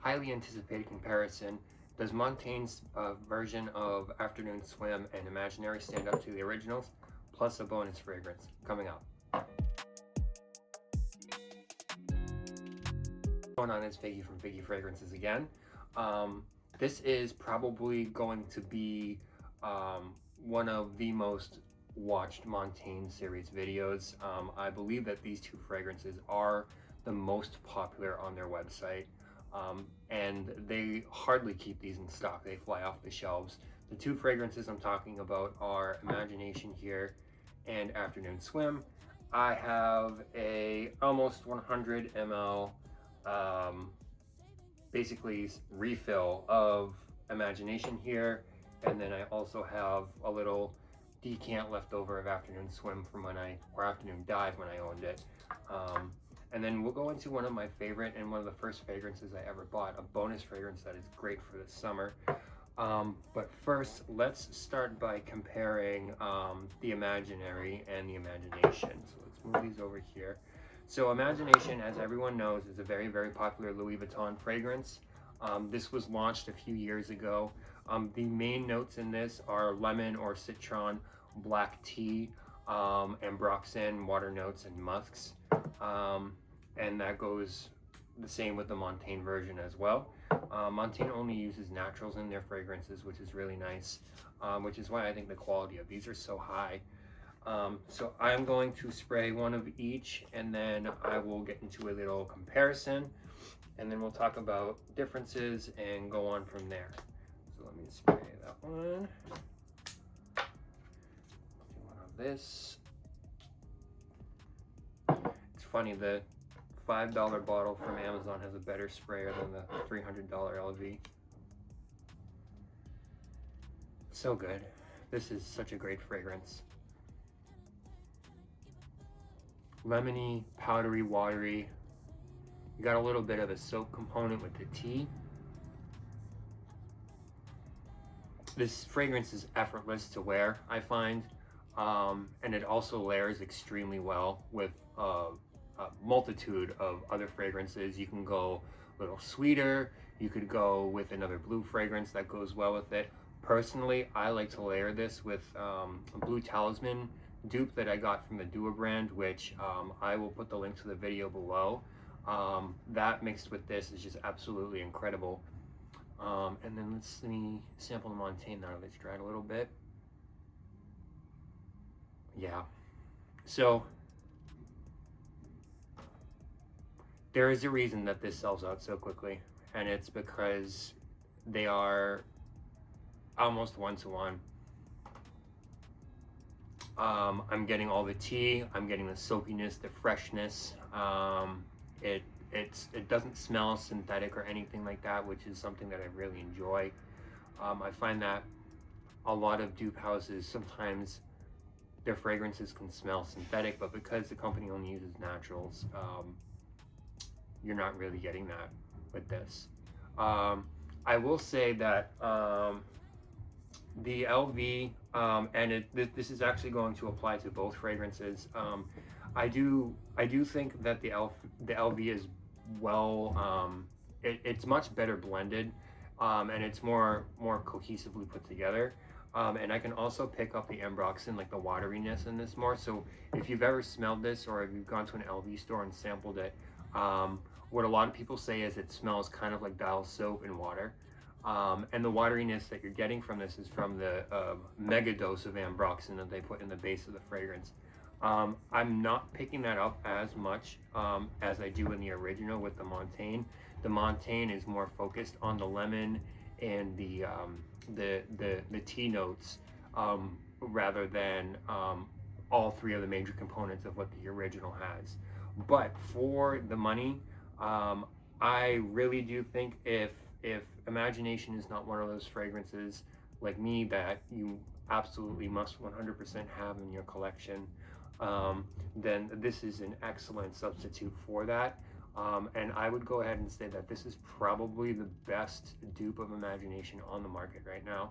highly anticipated comparison. Does Montaigne's version of Afternoon Swim and Imaginary stand up to the originals? Plus a bonus fragrance coming up. What's going on? Is Figgy from Figgy Fragrances again. This is probably going to be one of the most watched Montagne series videos. I believe that these two fragrances are the most popular on their website, and they hardly keep these in stock. They fly off the shelves. The two fragrances I'm talking about are Imagination here and Afternoon Swim. I have a almost 100 ml basically refill of Imagination here, and then I also have a little decant left over of Afternoon Swim from or Afternoon Dive when I owned it. And then we'll go into one of my favorite and one of the first fragrances I ever bought, a bonus fragrance that is great for the summer. But first, let's start by comparing the Imaginary and the Imagination. So let's move these over here. So Imagination, as everyone knows, is a very, very popular Louis Vuitton fragrance. This was launched a few years ago. The main notes in this are lemon or citron, black tea, ambroxan, water notes, and musks. And that goes the same with the Montagne version as well. Montagne only uses naturals in their fragrances, which is really nice, which is why I think the quality of these are so high. So I'm going to spray one of each, and then I will get into a little comparison, and then we'll talk about differences and go on from there. So let me spray that one. Do one of this. It's funny, the $5 bottle from Amazon has a better sprayer than the $300 LV. So good. This is such a great fragrance. Lemony, powdery, watery. You got a little bit of a soap component with the tea. This fragrance is effortless to wear, I find, and it also layers extremely well with a multitude of other fragrances. You can go a little sweeter, you could go with another blue fragrance that goes well with it. Personally, I like to layer this with a Blue Talisman dupe that I got from the Dua brand, which I will put the link to the video below. That mixed with this is just absolutely incredible. And then let me sample the Montagne now. Let's dry it a little bit. Yeah. So there is a reason that this sells out so quickly, and it's because they are almost one-to-one. I'm getting all the tea, I'm getting the soapiness, the freshness. It doesn't smell synthetic or anything like that, which is something that I really enjoy. I find that a lot of dupe houses, sometimes their fragrances can smell synthetic, but because the company only uses naturals, you're not really getting that with this. I will say that the LV, and this is actually going to apply to both fragrances. I do think that the LV is well, it's much better blended, and it's more cohesively put together. And I can also pick up the ambroxan, like the wateriness in this more. So if you've ever smelled this, or if you've gone to an LV store and sampled it, what a lot of people say is it smells kind of like dial soap and water. And the wateriness that you're getting from this is from the mega dose of ambroxan that they put in the base of the fragrance. I'm not picking that up as much as I do in the original with the Montagne. The Montagne is more focused on the lemon and the tea notes, rather than all three of the major components of what the original has. But for the money, I really do think if Imagination is not one of those fragrances like me that you absolutely must 100% have in your collection, then this is an excellent substitute for that. And I would go ahead and say that this is probably the best dupe of Imagination on the market right now.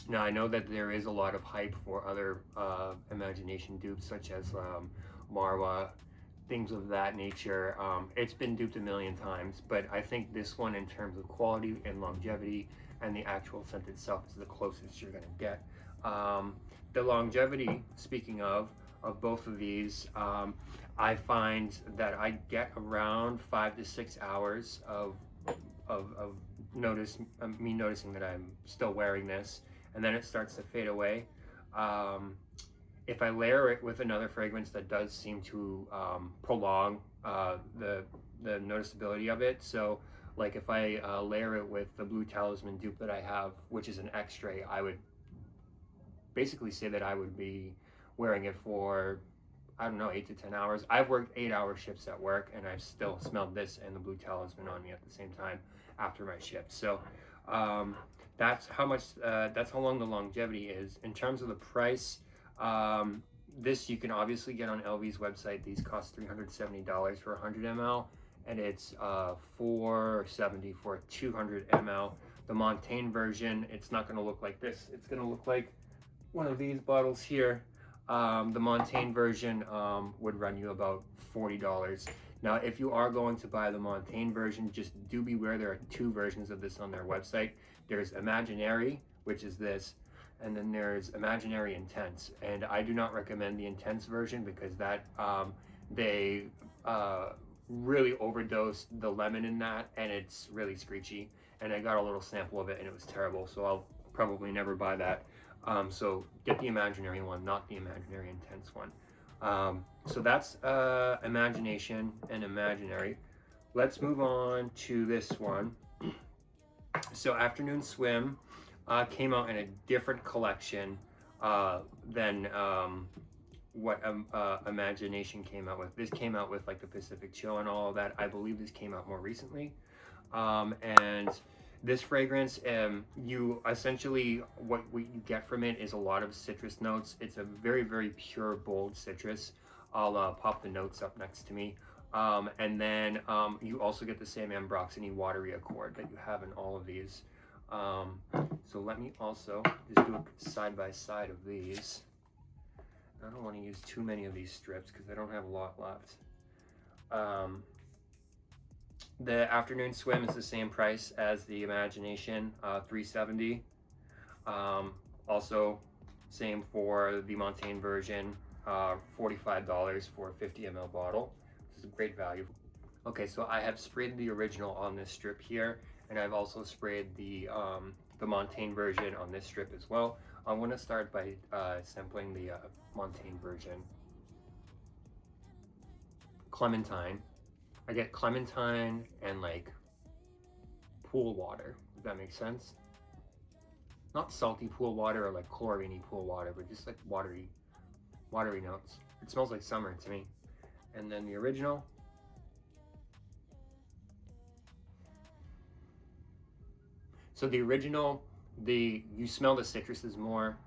Now, I know that there is a lot of hype for other Imagination dupes, such as Marwa, things of that nature. It's been duped a million times, but I think this one, in terms of quality and longevity and the actual scent itself, is the closest you're going to get. The longevity, speaking of both of these, I find that I get around 5 to 6 hours of me noticing that I'm still wearing this, and then it starts to fade away. If I layer it with another fragrance that does seem to prolong the noticeability of it, so like if I layer it with the Blue Talisman dupe that I have, which is an X-ray, I would basically say that I would be wearing it for, I don't know, 8 to 10 hours. I've worked 8-hour shifts at work, and I've still smelled this and the Blue Talisman on me at the same time after my shift. So that's how much, that's how long the longevity is. In terms of the price, this you can obviously get on LV's website. These cost $370 for 100 ml, and it's $470 for 200 ml. The Montagne version, it's not going to look like this. It's going to look like one of these bottles here. The Montagne version would run you about $40. Now, if you are going to buy the Montagne version, just do beware, there are 2 versions of this on their website. There's Imaginary, which is this, and then there's Imaginary Intense. And I do not recommend the Intense version because that they really overdosed the lemon in that, and it's really screechy. And I got a little sample of it, and it was terrible, so I'll probably never buy that. So get the Imaginary one, not the Imaginary Intense one. So that's Imagination and Imaginary. Let's move on to this one. So Afternoon Swim came out in a different collection than what Imagination came out with. This came out with like the Pacific Chill and all of that. I believe this came out more recently. And this fragrance, you essentially, what you get from it is a lot of citrus notes. It's a very, very pure, bold citrus. I'll pop the notes up next to me. And then you also get the same ambroxany watery accord that you have in all of these. So let me also just do a side by side of these. I don't want to use too many of these strips because I don't have a lot left. The Afternoon Swim is the same price as the Imagination, $370. Also, same for the Montagne version, $45 for a 50 ml bottle. This is a great value. Okay, so I have sprayed the original on this strip here, and I've also sprayed the Montagne version on this strip as well. I'm going to start by sampling the Montagne version. Clementine. I get clementine and like pool water, if that makes sense. Not salty pool water or like chlorine pool water, but just like watery notes. It smells like summer to me. And then the original. So the original, you smell the citruses more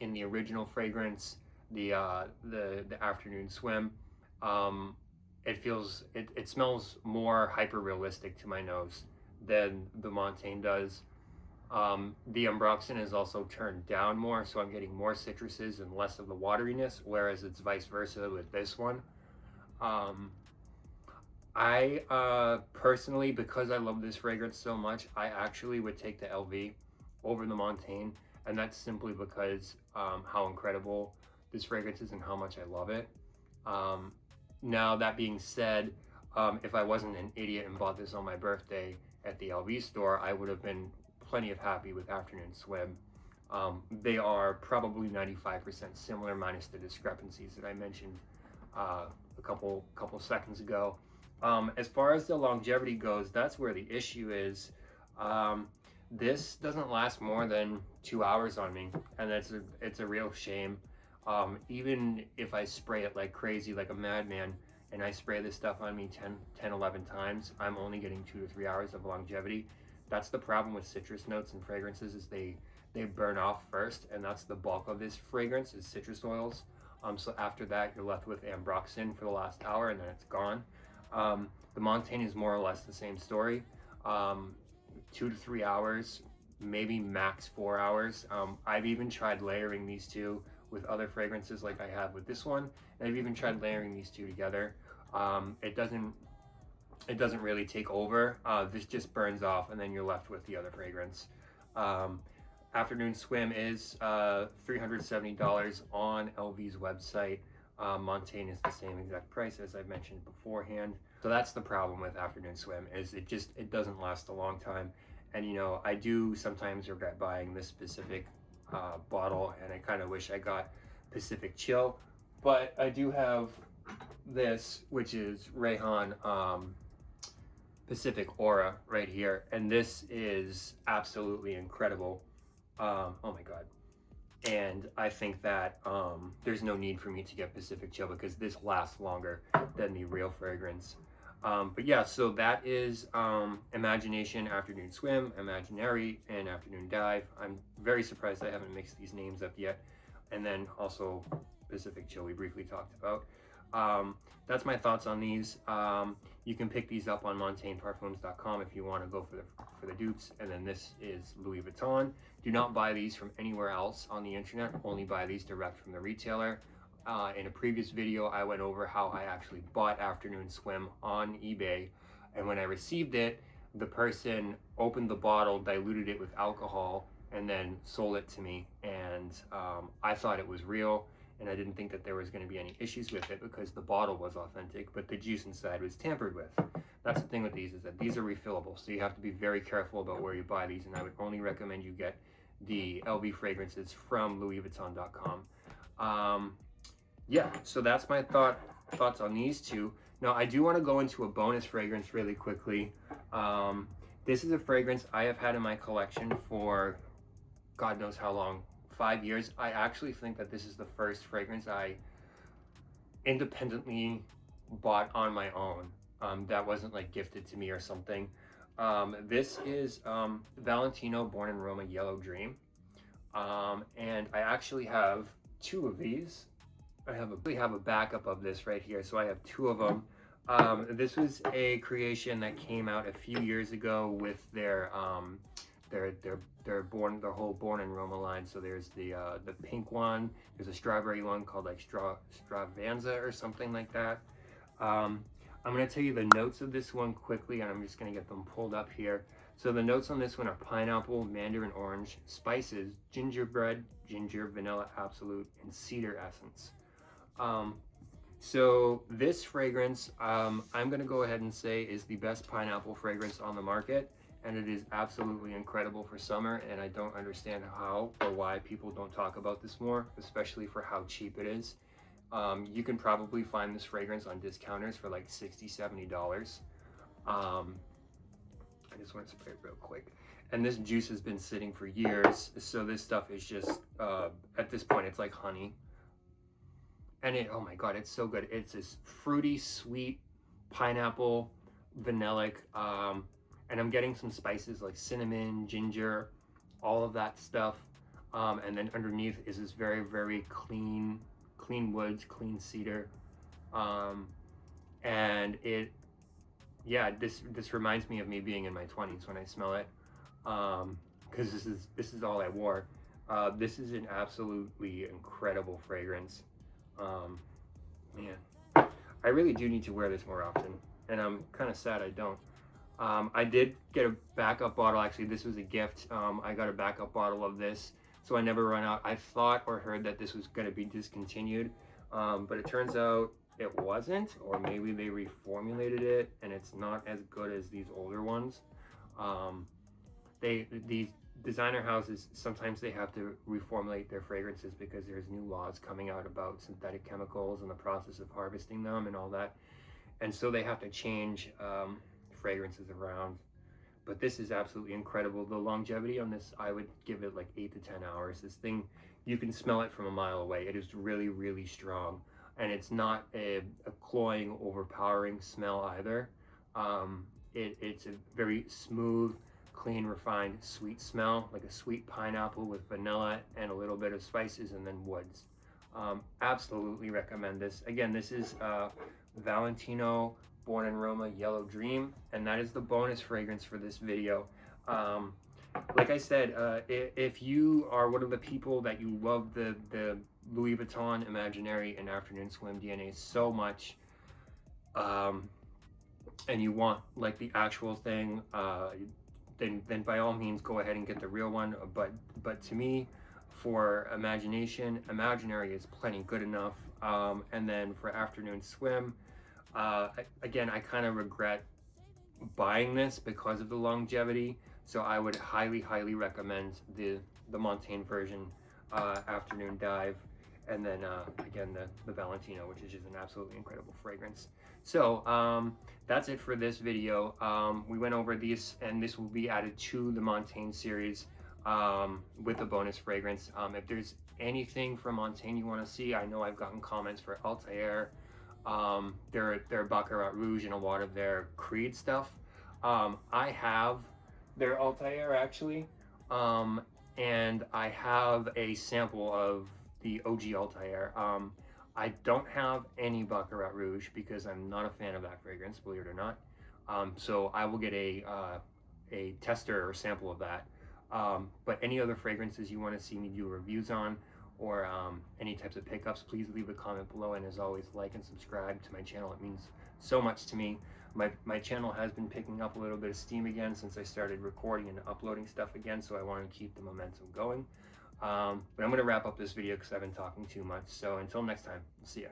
in the original fragrance. The Afternoon Swim. It smells more hyper realistic to my nose than the Montagne does. The ambroxan is also turned down more, so I'm getting more citruses and less of the wateriness, whereas it's vice versa with this one. I personally, because I love this fragrance so much, I actually would take the LV over the Montagne, and that's simply because how incredible this fragrance is and how much I love it. Now, that being said, if I wasn't an idiot and bought this on my birthday at the LV store, I would have been plenty of happy with Afternoon Swim. They are probably 95% similar, minus the discrepancies that I mentioned a couple seconds ago. As far as the longevity goes, that's where the issue is. This doesn't last more than 2 hours on me, and it's a real shame. Even if I spray it like crazy, like a madman, and I spray this stuff on me 10, 11 times, I'm only getting 2 to 3 hours of longevity. That's the problem with citrus notes and fragrances, is they burn off first, and that's the bulk of this fragrance is citrus oils. So after that, you're left with ambroxan for the last hour, and then it's gone. The Montagne is more or less the same story. 2 to 3 hours, maybe max 4 hours. I've even tried layering these two with other fragrances like I have with this one, and I've even tried layering these two together. It doesn't really take over. This just burns off, and then you're left with the other fragrance. Afternoon Swim is $370 on LV's website. Montagne is the same exact price as I mentioned beforehand. So that's the problem with Afternoon Swim, is it doesn't last a long time. And you know, I do sometimes regret buying this specific bottle, and I kind of wish I got Pacific Chill, but I do have this, which is Rayhan Pacific Aura right here, and this is absolutely incredible. Oh my god. And I think that there's no need for me to get Pacific Chill because this lasts longer than the real fragrance. But yeah, so that is Imagination, Afternoon Swim, Imaginary, and Afternoon Dive. I'm very surprised I haven't mixed these names up yet. And then also Pacific Chill we briefly talked about. That's my thoughts on these. You can pick these up on MontagneParfums.com if you want to go for the dupes. And then this is Louis Vuitton. Do not buy these from anywhere else on the internet. Only buy these direct from the retailer. In a previous video, I went over how I actually bought Afternoon Swim on eBay. And when I received it, the person opened the bottle, diluted it with alcohol, and then sold it to me. And I thought it was real. And I didn't think that there was going to be any issues with it because the bottle was authentic, but the juice inside was tampered with. That's the thing with these, is that these are refillable, so you have to be very careful about where you buy these, and I would only recommend you get the LV fragrances from LouisVuitton.com. Yeah, so that's my thoughts on these two. Now, I do want to go into a bonus fragrance really quickly. This is a fragrance I have had in my collection for God knows how long. 5 years. I actually think that this is the first fragrance I independently bought on my own, that wasn't like gifted to me or something. This is Valentino Born in Roma Yellow Dream, and I actually have two of these. I have a backup of this right here, so I have two of them. This was a creation that came out a few years ago with their whole Born in Roma line. So there's the pink one, there's a strawberry one called like Stravanza or something like that. I'm going to tell you the notes of this one quickly, and I'm just going to get them pulled up here. So the notes on this one are pineapple, mandarin orange, spices, gingerbread, ginger, vanilla absolute, and cedar essence. So this fragrance, I'm going to go ahead and say is the best pineapple fragrance on the market. And it is absolutely incredible for summer, and I don't understand how or why people don't talk about this more, especially for how cheap it is. You can probably find this fragrance on discounters for like $60–70. I just want to spray it real quick. And this juice has been sitting for years, so this stuff is just, at this point, it's like honey. And oh my god, it's so good. It's this fruity, sweet, pineapple, vanillic, and I'm getting some spices like cinnamon, ginger, all of that stuff. And then underneath is this very, very clean woods, clean cedar. And this reminds me of me being in my 20s when I smell it. Because this is all I wore. This is an absolutely incredible fragrance. Man, I really do need to wear this more often, and I'm kind of sad I don't. I did get a backup bottle. Actually, this was a gift. I got a backup bottle of this, so I never run out. I thought or heard that this was going to be discontinued, but it turns out it wasn't, or maybe they reformulated it and it's not as good as these older ones. These designer houses, sometimes they have to reformulate their fragrances because there's new laws coming out about synthetic chemicals and the process of harvesting them and all that, and so they have to change fragrances around. But this is absolutely incredible. The longevity on this, I would give it like 8 to 10 hours. This thing, you can smell it from a mile away. It is really, really strong, and it's not a cloying, overpowering smell either. It's a very smooth, clean, refined, sweet smell, like a sweet pineapple with vanilla and a little bit of spices and then woods. Absolutely recommend this. Again, this is Valentino Born in Roma Yellow Dream, and that is the bonus fragrance for this video. Like I said, if you are one of the people that you love the Louis Vuitton, Imaginary, and Afternoon Swim DNA so much, and you want like the actual thing, then by all means go ahead and get the real one. But to me, for Imaginary is plenty good enough. And then for Afternoon Swim, again, I kind of regret buying this because of the longevity. So I would highly recommend the Montagne version, Afternoon Dive, and then again the Valentino, which is just an absolutely incredible fragrance. So that's it for this video. We went over these, and this will be added to the Montagne series with a bonus fragrance. If there's anything from Montagne you want to see, I know I've gotten comments for Altair, their Baccarat Rouge, and a lot of their Creed stuff. I have their Altair actually, and I have a sample of the OG Altair. I don't have any Baccarat Rouge because I'm not a fan of that fragrance, believe it or not. So I will get a tester or sample of that. But any other fragrances you want to see me do reviews on, or any types of pickups, please leave a comment below. And as always, like and subscribe to my channel. It means so much to me. My channel has been picking up a little bit of steam again since I started recording and uploading stuff again, so I want to keep the momentum going. But I'm going to wrap up this video because I've been talking too much. So until next time, see ya.